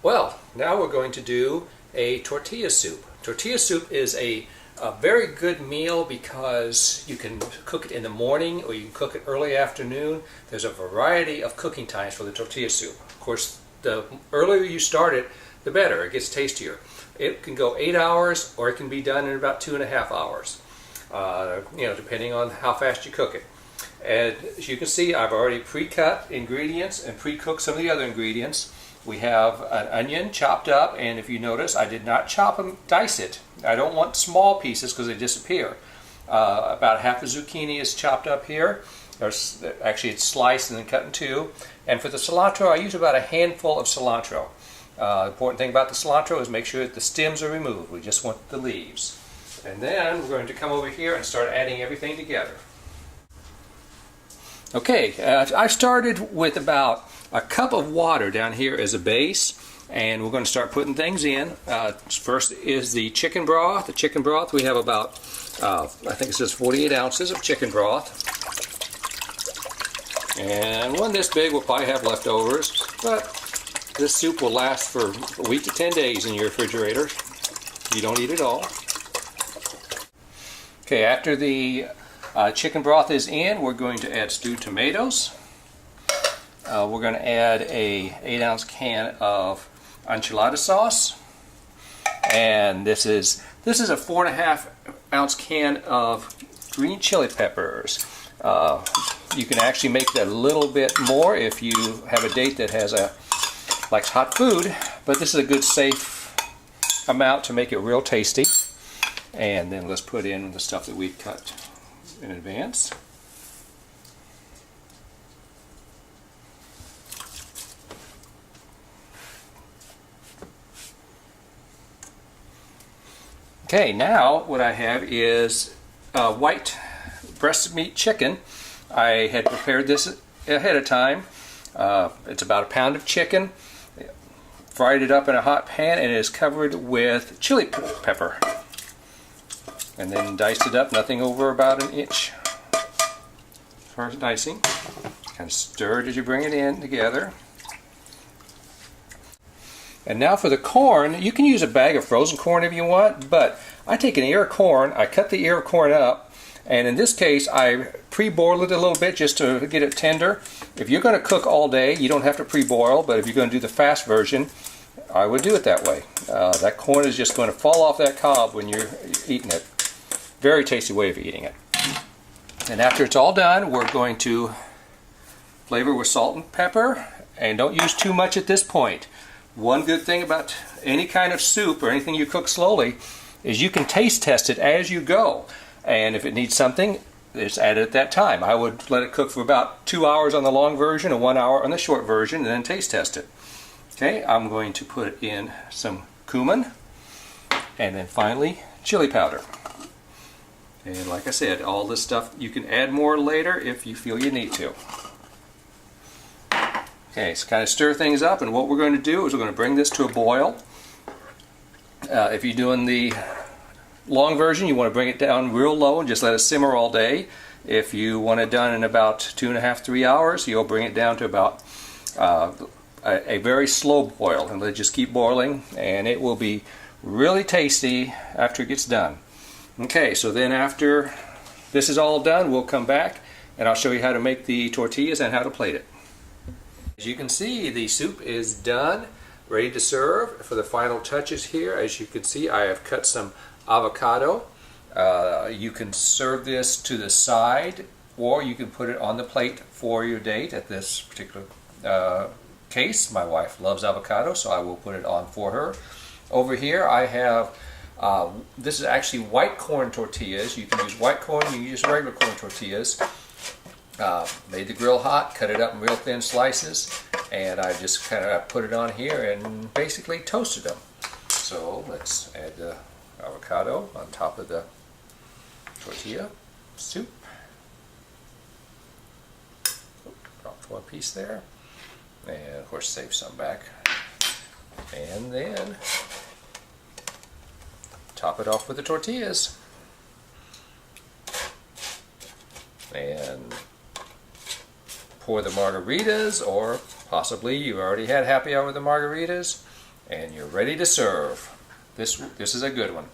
Well, now we're going to do a tortilla soup. Tortilla soup is a very good meal because you can cook it in the morning or you can cook it early afternoon. There's a variety of cooking times for the tortilla soup. Of course, the earlier you start it, the better. It gets tastier. It can go 8 hours or it can be done in about 2.5 hours, depending on how fast you cook it. And as you can see, I've already pre-cut ingredients and pre-cooked some of the other ingredients. We have an onion chopped up, and if you notice, I did not dice it. I don't want small pieces because they disappear. About half a zucchini is chopped up here. Actually, it's sliced and then cut in two. And for the cilantro, I use about a handful of cilantro. The important thing about the cilantro is make sure that the stems are removed. We just want the leaves. And then we're going to come over here and start adding everything together. Okay, I started with about a cup of water down here as a base, and we're going to start putting things in. First is the chicken broth. The chicken broth, we have about, I think it says 48 ounces of chicken broth. And one this big will probably have leftovers, but this soup will last for a week to 10 days in your refrigerator. You don't eat it all. Okay, after the chicken broth is in, we're going to add stewed tomatoes. We're going to add a 8-ounce can of enchilada sauce, and this is a 4.5-ounce can of green chili peppers. You can actually make that a little bit more if you have a date that likes hot food, but this is a good safe amount to make it real tasty. And then let's put in the stuff that we've cut in advance. Okay, now what I have is white breast meat chicken. I had prepared this ahead of time. It's about a pound of chicken. Fried it up in a hot pan, and it is covered with chili pepper. And then diced it up, nothing over about an inch as far as dicing. Kind of stir it as you bring it in together. And now for the corn, you can use a bag of frozen corn if you want, but I take an ear of corn, I cut the ear of corn up, and in this case I pre-boil it a little bit just to get it tender. If you're going to cook all day, you don't have to pre-boil, but if you're going to do the fast version, I would do it that way. That corn is just going to fall off that cob when you're eating it. Very tasty way of eating it. And after it's all done, we're going to flavor with salt and pepper, and don't use too much at this point. One good thing about any kind of soup or anything you cook slowly is you can taste test it as you go. And if it needs something, just add it at that time. I would let it cook for about 2 hours on the long version and 1 hour on the short version, and then taste test it. Okay, I'm going to put in some cumin, and then finally chili powder. And like I said, all this stuff you can add more later if you feel you need to. Okay, so kind of stir things up, and what we're going to do is we're going to bring this to a boil. If you're doing the long version, you want to bring it down real low and just let it simmer all day. If you want it done in about 2.5 to 3 hours, you'll bring it down to about a very slow boil, and let it just keep boiling, and it will be really tasty after it gets done. Okay, so then after this is all done, we'll come back and I'll show you how to make the tortillas and how to plate it. As you can see, the soup is done, ready to serve. For the final touches here, as you can see, I have cut some avocado. You can serve this to the side, or you can put it on the plate for your date. At this particular case, my wife loves avocado, so I will put it on for her. Over here I have this is actually white corn tortillas. You can use white corn, you can use regular corn tortillas. Made the grill hot, cut it up in real thin slices, and I just kind of put it on here and basically toasted them. So let's add the avocado on top of the tortilla soup. Dropped one piece there, and of course save some back. And then top it off with the tortillas. And pour the margaritas, or possibly you've already had happy hour with the margaritas. and you're ready to serve. This is a good one.